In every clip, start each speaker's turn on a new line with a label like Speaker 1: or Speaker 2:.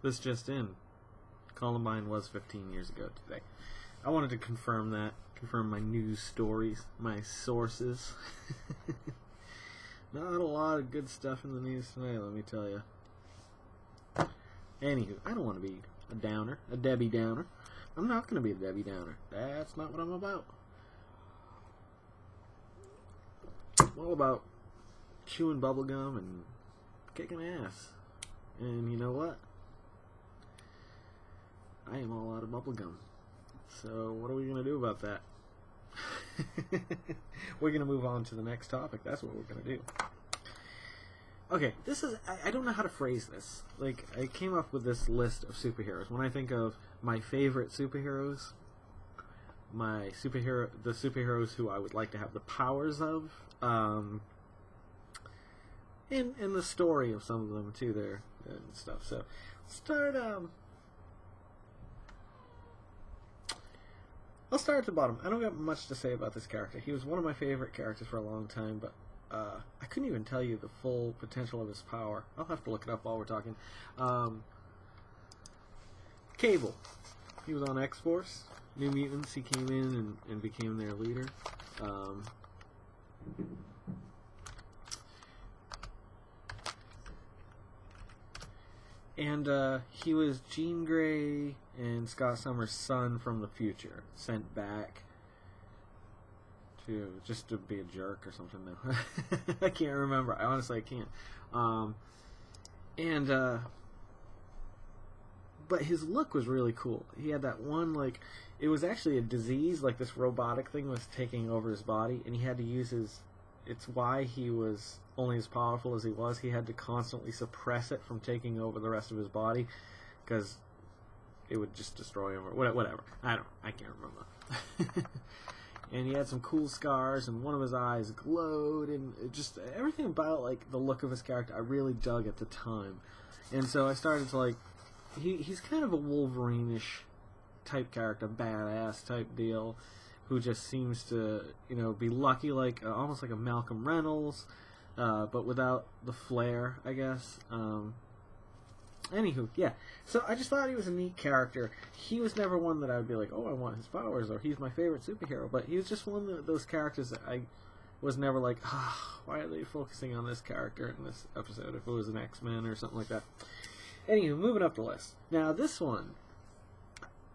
Speaker 1: This just in. Columbine was 15 years ago today. I wanted to confirm that. Confirm my news stories, my sources. Not a lot of good stuff in the news tonight, let me tell you. Anywho, I don't want to be a downer, a Debbie Downer. I'm not going to be a Debbie Downer. That's not what I'm about. I'm all about chewing bubblegum and kicking ass. And you know what? I am all out of bubblegum. So what are we going to do about that? We're going to move on to the next topic. That's what we're going to do. Okay, this is... I don't know how to phrase this. Like, I came up with this list of superheroes. When I think of my favorite superheroes, the superheroes who I would like to have the powers of, and the story of some of them, too, there, and stuff. So, I'll start at the bottom. I don't got much to say about this character. He was one of my favorite characters for a long time, but I couldn't even tell you the full potential of his power. I'll have to look it up while we're talking. Cable. He was on X-Force. New Mutants. He came in and became their leader. And he was Jean Grey and Scott Summers' son from the future, sent back to just to be a jerk or something. No, I can't remember. I honestly can't. But his look was really cool. He had that one, like, it was actually a disease, like this robotic thing was taking over his body, and he had to use his... It's why he was only as powerful as he was. He had to constantly suppress it from taking over the rest of his body, because it would just destroy him, or whatever. I can't remember. And he had some cool scars, and one of his eyes glowed, and it just everything about, like, the look of his character I really dug at the time. And so I started to, like, he's kind of a Wolverine-ish type character, badass type deal, who just seems to, you know, be lucky, like almost like a Malcolm Reynolds, but without the flair, I guess. Anywho, yeah. So I just thought he was a neat character. He was never one that I would be like, oh, I want his powers, or he's my favorite superhero. But he was just one of those characters that I was never like, why are they focusing on this character in this episode if it was an X-Men or something like that. Anywho, moving up the list. Now, this one,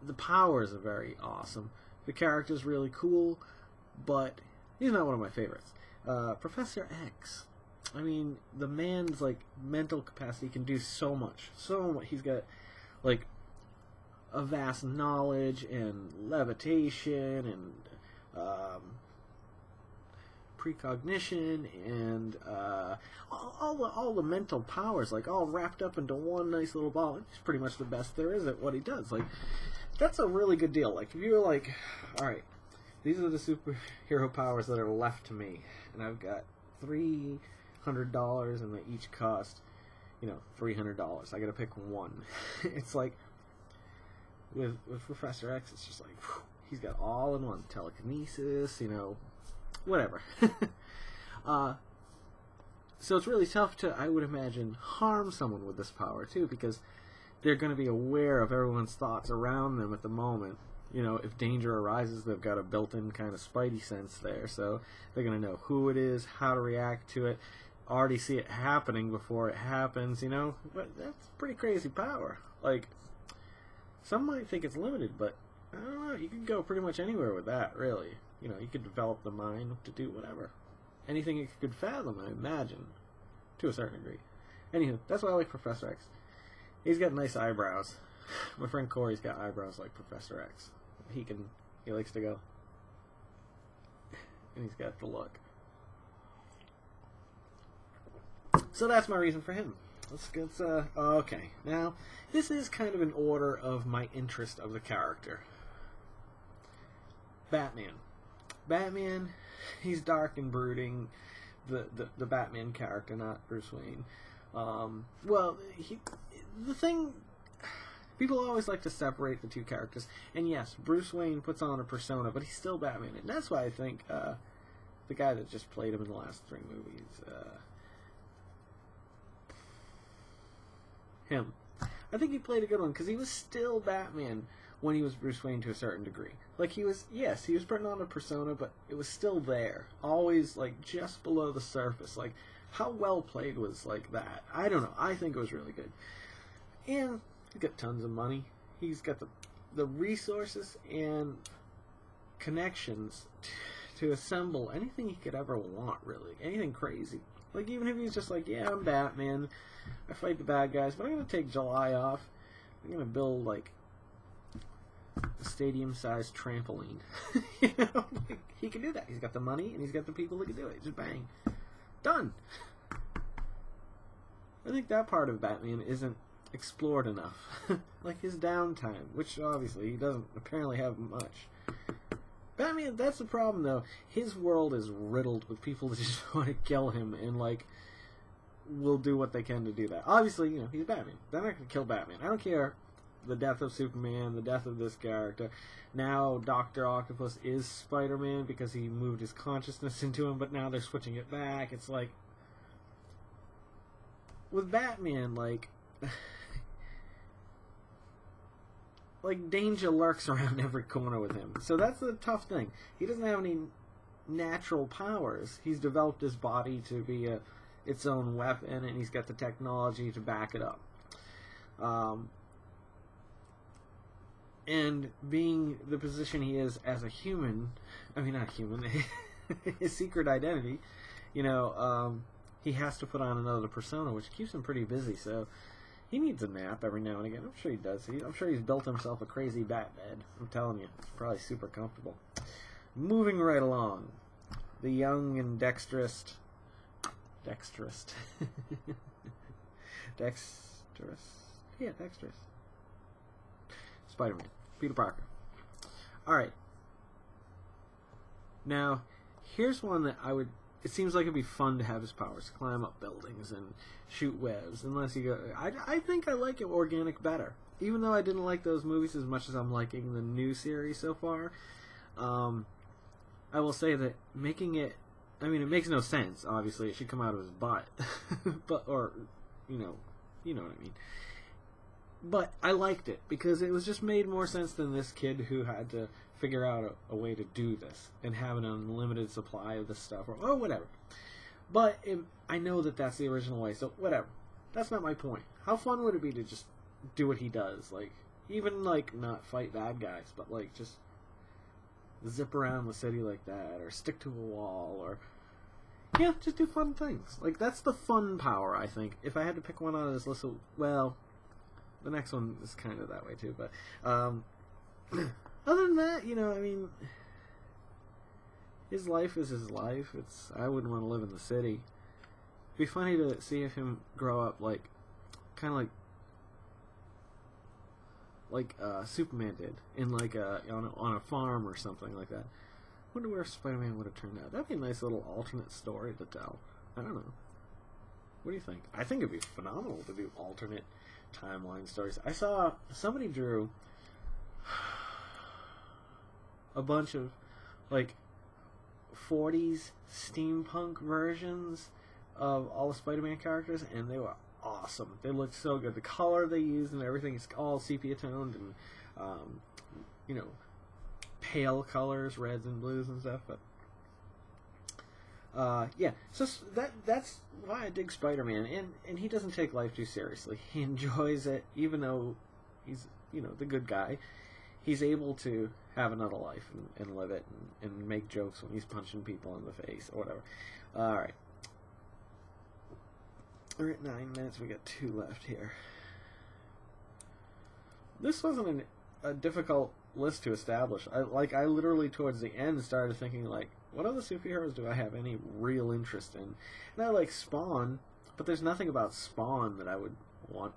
Speaker 1: the powers are very awesome. The character's really cool, but he's not one of my favorites. Professor X. I mean, the man's, like, mental capacity can do so much. So much. He's got, like, a vast knowledge and levitation and precognition and all the mental powers, like, all wrapped up into one nice little ball. It's pretty much the best there is at what he does. Like, that's a really good deal. Like, if you were like, alright, these are the superhero powers that are left to me, and I've got $300 and they each cost, you know, $300. I gotta pick one. It's like, with Professor X, it's just like, whew, he's got all in one. Telekinesis, you know, whatever. So it's really tough to, I would imagine, harm someone with this power, too, because they're going to be aware of everyone's thoughts around them at the moment. You know, if danger arises, they've got a built-in kind of spidey sense there, so they're going to know who it is, how to react to it, already see it happening before it happens, you know? But that's pretty crazy power. Like, some might think it's limited, but I don't know, you can go pretty much anywhere with that, really. You know, you could develop the mind to do whatever. Anything it could fathom, I imagine, to a certain degree. Anywho, that's why I like Professor X. He's got nice eyebrows. My friend Corey's got eyebrows like Professor X. He likes to go. And he's got the look. So that's my reason for him. Okay. Now, this is kind of an order of my interest of the character. Batman. Batman, he's dark and brooding. The Batman character, not Bruce Wayne. The thing, people always like to separate the two characters, and yes, Bruce Wayne puts on a persona, but he's still Batman, and that's why I think the guy that just played him in the last 3 movies, him. I think he played a good one because he was still Batman when he was Bruce Wayne to a certain degree. Like, he was putting on a persona, but it was still there, always like just below the surface. Like, how well played was like that? I don't know. I think it was really good, and he's got tons of money. He's got the resources and connections to assemble anything he could ever want, really. Anything crazy. Like, even if he's just like, yeah, I'm Batman, I fight the bad guys, but I'm going to take July off. I'm going to build, like, a stadium-sized trampoline. You know? Like, he can do that. He's got the money, and he's got the people that can do it. Just bang. Done. I think that part of Batman isn't explored enough. Like, his downtime, which obviously he doesn't apparently have much. Batman, that's the problem, though. His world is riddled with people that just want to kill him and, like, will do what they can to do that. Obviously, you know, he's Batman. They're not going to kill Batman. I don't care the death of Superman, the death of this character. Now Dr. Octopus is Spider-Man because he moved his consciousness into him, but now they're switching it back. It's like, with Batman, like... like, danger lurks around every corner with him. So that's the tough thing. He doesn't have any natural powers. He's developed his body to be its own weapon, and he's got the technology to back it up. And being the position he is as a human, I mean, not human, his secret identity, you know, he has to put on another persona, which keeps him pretty busy, so... he needs a nap every now and again. I'm sure he does. I'm sure he's built himself a crazy bat bed. I'm telling you. It's probably super comfortable. Moving right along. The young and dexterous... Yeah, dexterous. Spider-Man. Peter Parker. Alright. Now, here's one that I would... it seems like it'd be fun to have his powers. Climb up buildings and shoot webs. Unless you go... I think I like it organic better. Even though I didn't like those movies as much as I'm liking the new series so far. I will say that making it... I mean, it makes no sense, obviously. It should come out of his butt. Or, you know what I mean. But I liked it, because it was just made more sense than this kid who had to figure out a way to do this and have an unlimited supply of this stuff, or whatever. But I know that that's the original way, so whatever. That's not my point. How fun would it be to just do what he does? Like, even, like, not fight bad guys, but, like, just zip around the city like that, or stick to a wall, or... yeah, just do fun things. Like, that's the fun power, I think. If I had to pick one out of this list, well... the next one is kind of that way, too, but... other than that, you know, I mean... his life is his life. I wouldn't want to live in the city. It'd be funny to see if him grow up, like... kind of like Superman did. In, like, on a farm or something like that. I wonder where Spider-Man would have turned out. That'd be a nice little alternate story to tell. I don't know. What do you think? I think it'd be phenomenal to do alternate timeline stories. I saw somebody drew a bunch of like 40s steampunk versions of all the Spider-Man characters, and they were awesome. They looked so good. The color they used and everything is all sepia toned and you know, pale colors, reds and blues and stuff. But yeah, so that's why I dig Spider-Man, and he doesn't take life too seriously. He enjoys it, even though he's, you know, the good guy. He's able to have another life and live it and make jokes when he's punching people in the face or whatever. Alright. We're at 9 minutes, we got 2 left here. This wasn't a difficult list to establish. I literally towards the end started thinking, like, what other superheroes do I have any real interest in? And I like Spawn, but there's nothing about Spawn that I would want.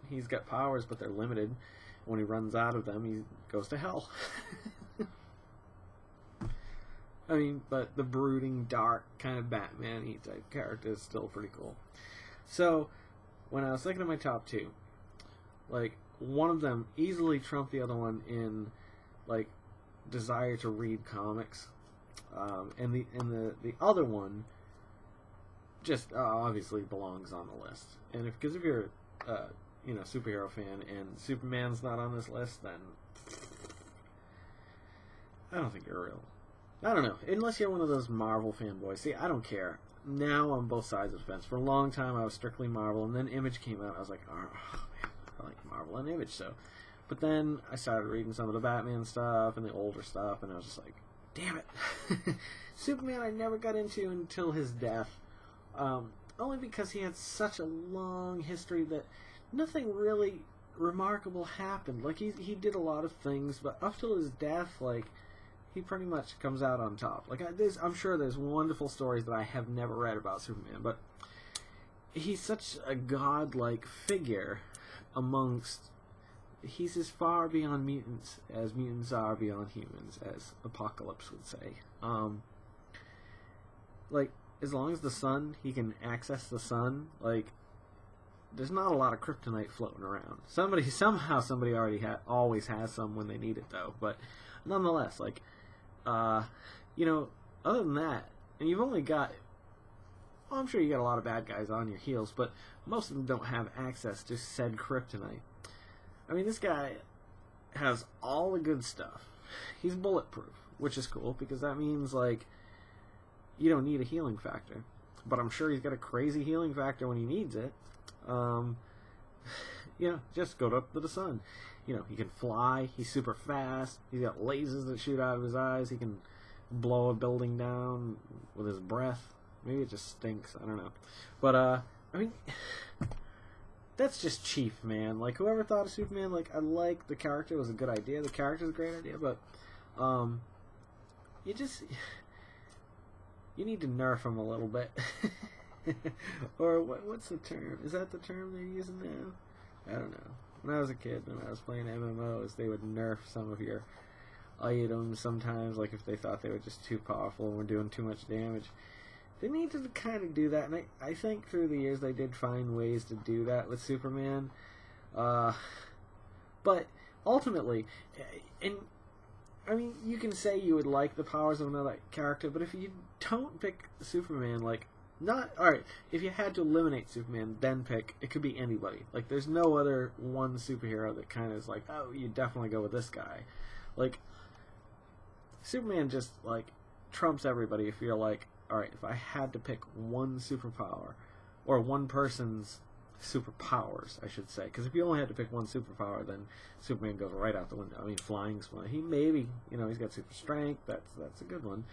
Speaker 1: He's got powers, but they're limited. When he runs out of them, he goes to hell. I mean, but the brooding, dark, kind of Batman-y type character is still pretty cool. So, when I was thinking of my top 2, like, one of them easily trumped the other one in, like, desire to read comics. And the other one just obviously belongs on the list. And because if you're superhero fan, and Superman's not on this list, then I don't think you're real. I don't know. Unless you're one of those Marvel fanboys. See, I don't care. Now I'm both sides of the fence. For a long time, I was strictly Marvel, and then Image came out. I was like, oh, man, I like Marvel and Image, so. But then I started reading some of the Batman stuff and the older stuff, and I was just like, damn it. Superman I never got into until his death. Only because he had such a long history that nothing really remarkable happened. Like, he did a lot of things, but up till his death, like, he pretty much comes out on top. Like, I'm sure there's wonderful stories that I have never read about Superman, but he's such a godlike figure amongst... He's as far beyond mutants as mutants are beyond humans, as Apocalypse would say. Like, as long as the sun, he can access the sun, like, there's not a lot of kryptonite floating around. Somehow somebody always has some when they need it, though. But nonetheless, like, other than that, and you've only got, well, I'm sure you got a lot of bad guys on your heels, but most of them don't have access to said kryptonite. I mean, this guy has all the good stuff. He's bulletproof, which is cool, because that means, like, you don't need a healing factor. But I'm sure he's got a crazy healing factor when he needs it. Just go up to the sun. He can fly. He's super fast. He's got lasers that shoot out of his eyes. He can blow a building down with his breath. Maybe it just stinks. I don't know. But, I mean... That's just cheap, man. Like, whoever thought of Superman, like, I like the character. It was a good idea. The character's a great idea, but, you need to nerf him a little bit. Or, what's the term? Is that the term they're using now? I don't know. When I was a kid, when I was playing MMOs, they would nerf some of your items sometimes, like, if they thought they were just too powerful and were doing too much damage. They need to kind of do that, and I think through the years they did find ways to do that with Superman. But ultimately, and I mean, you can say you would like the powers of another character, but if you don't pick Superman, like, alright, if you had to eliminate Superman, then pick, it could be anybody. Like, there's no other one superhero that kind of is like, oh, you definitely go with this guy. Like, Superman just, like, trumps everybody if you're like, alright, if I had to pick one superpower, or one person's superpowers, I should say, because if you only had to pick one superpower, then Superman goes right out the window. I mean, flying's one. He maybe, he's got super strength, that's a good one.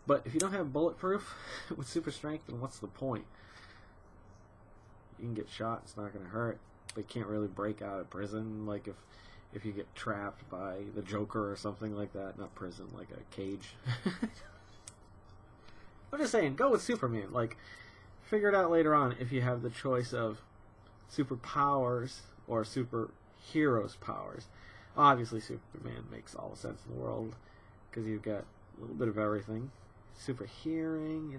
Speaker 1: But if you don't have bulletproof with super strength, then what's the point? You can get shot, it's not going to hurt. But you can't really break out of prison, like if you get trapped by the Joker or something like that. Not prison, like a cage. I'm just saying, go with Superman. Like, figure it out later on if you have the choice of superpowers or superheroes' powers. Obviously, Superman makes all the sense in the world because you've got a little bit of everything. Super hearing,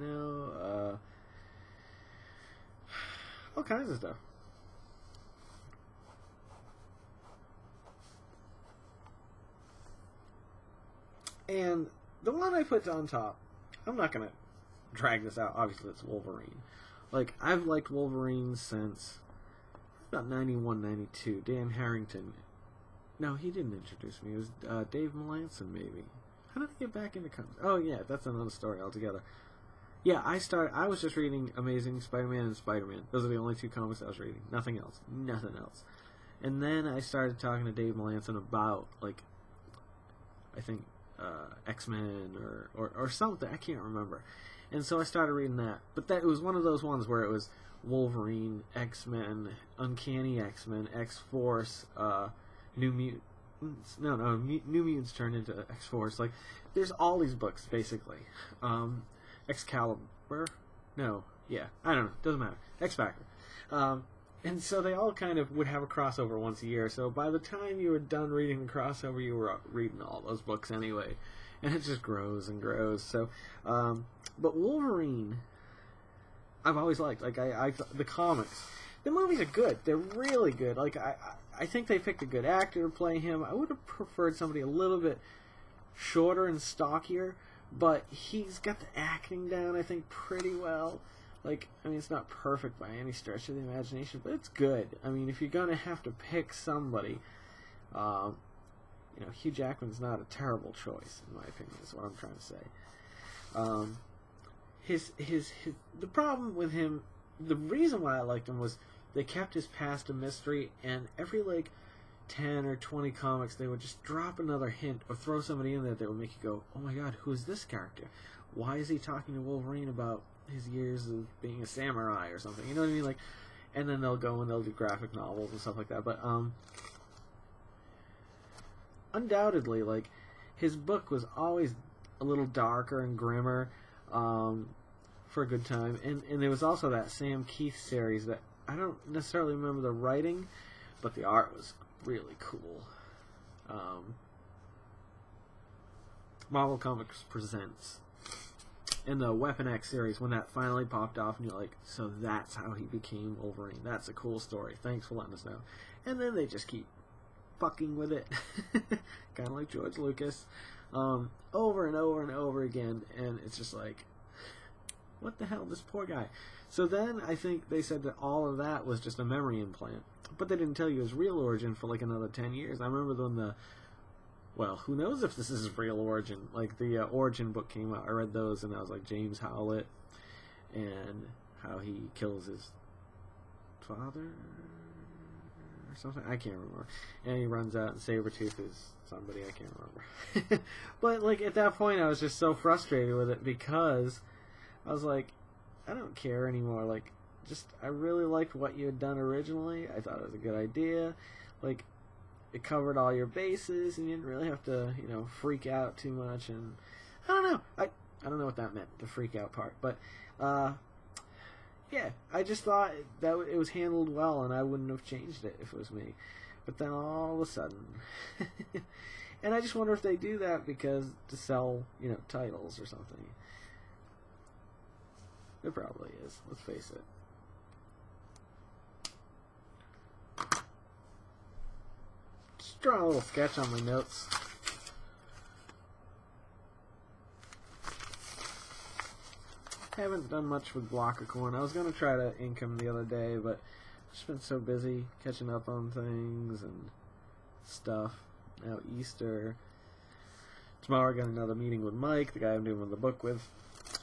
Speaker 1: all kinds of stuff. And the one I put on top, I'm not going to drag this out. Obviously, it's Wolverine. Like, I've liked Wolverine since about 91, 92. Dan Harrington. No, he didn't introduce me. It was Dave Melanson, maybe. How did I get back into comics? Oh, yeah, that's another story altogether. Yeah, I was just reading Amazing Spider-Man and Spider-Man. Those are the only two comics I was reading. Nothing else. Nothing else. And then I started talking to Dave Melanson about, like, I think, X-Men or something. I can't remember. And so I started reading that. But it was one of those ones where it was Wolverine, X-Men, Uncanny X-Men, X-Force, New Mutants. No, New Mutants turned into X-Force. Like, there's all these books, basically. Excalibur? No. Yeah. I don't know. Doesn't matter. X-Factor. And so they all kind of would have a crossover once a year. So by the time you were done reading the crossover, you were reading all those books anyway. And it just grows and grows. So, but Wolverine, I've always liked. Like, the comics. The movies are good. They're really good. Like, I think they picked a good actor to play him. I would have preferred somebody a little bit shorter and stockier, but he's got the acting down, I think, pretty well. Like, I mean, it's not perfect by any stretch of the imagination, but it's good. I mean, if you're gonna have to pick somebody, Hugh Jackman's not a terrible choice, in my opinion, is what I'm trying to say. The problem with him, the reason why I liked him was they kept his past a mystery, and every, 10 or 20 comics, they would just drop another hint or throw somebody in there that would make you go, oh my god, who is this character? Why is he talking to Wolverine about his years of being a samurai or something? You know what I mean? And then they'll go and they'll do graphic novels and stuff like that. But, undoubtedly, his book was always a little darker and grimmer, for a good time. And there was also that Sam Keith series that I don't necessarily remember the writing, but the art was really cool. Marvel Comics Presents. In the Weapon X series, when that finally popped off, and you're like, so that's how he became Wolverine. That's a cool story. Thanks for letting us know. And then they just keep fucking with it. Kind of like George Lucas. Over and over and over again. And it's just like, what the hell, this poor guy. So then I think they said that all of that was just a memory implant. But they didn't tell you his real origin for another 10 years. I remember when well, who knows if this is his real origin. The origin book came out. I read those, and I was like, James Howlett, and how he kills his father or something. I can't remember. And he runs out, and Sabretooth is somebody. I can't remember. But, at that point, I was just so frustrated with it because I was like, I don't care anymore. I really liked what you had done originally. I thought it was a good idea. It covered all your bases, and you didn't really have to, freak out too much. And I don't know. I don't know what that meant, the freak out part. But, yeah, I just thought that it was handled well, and I wouldn't have changed it if it was me. But then all of a sudden, and I just wonder if they do that because to sell, titles or something. It probably is. Let's face it. Draw a little sketch on my notes. Haven't done much with Block of Corn. I was going to try to ink him the other day, but I've just been so busy catching up on things and stuff. Now Easter. Tomorrow I got another meeting with Mike, the guy I'm doing the book with.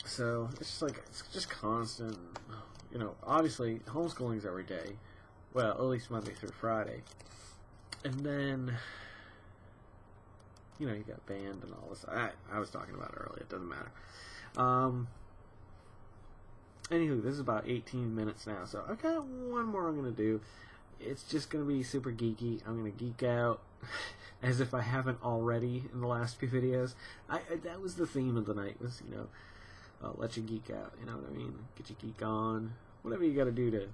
Speaker 1: So it's it's just constant. Obviously homeschooling's every day. Well, at least Monday through Friday. And then, you got band and all this. I was talking about it earlier. It doesn't matter. Anywho, this is about 18 minutes now. So I've got one more I'm going to do. It's just going to be super geeky. I'm going to geek out as if I haven't already in the last few videos. That was the theme of the night was, let you geek out. You know what I mean? Get your geek on. Whatever you got to do to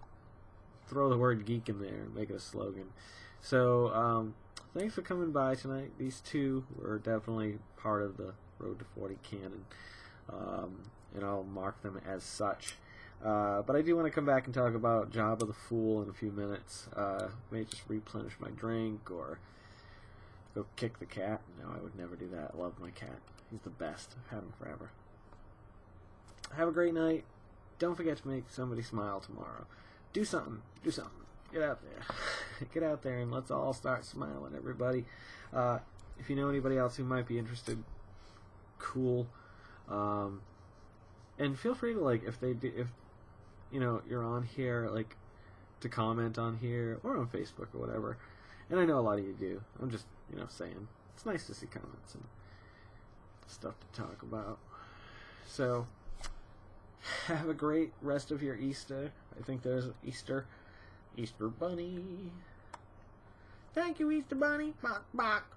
Speaker 1: throw the word geek in there and make it a slogan. So, thanks for coming by tonight. These two were definitely part of the Road to 40 canon, and I'll mark them as such. But I do want to come back and talk about Jabba the Fool in a few minutes. May just replenish my drink or go kick the cat. No, I would never do that. I love my cat. He's the best. I've had him forever. Have a great night. Don't forget to make somebody smile tomorrow. Do something. Do something. Get out there. Get out there and let's all start smiling, everybody. If you know anybody else who might be interested, cool. And feel free to, if you're on here, to comment on here or on Facebook or whatever. And I know a lot of you do. I'm just, saying. It's nice to see comments and stuff to talk about. So, have a great rest of your Easter. I think there's Easter Bunny. Thank you, Easter Bunny. Bok, bok.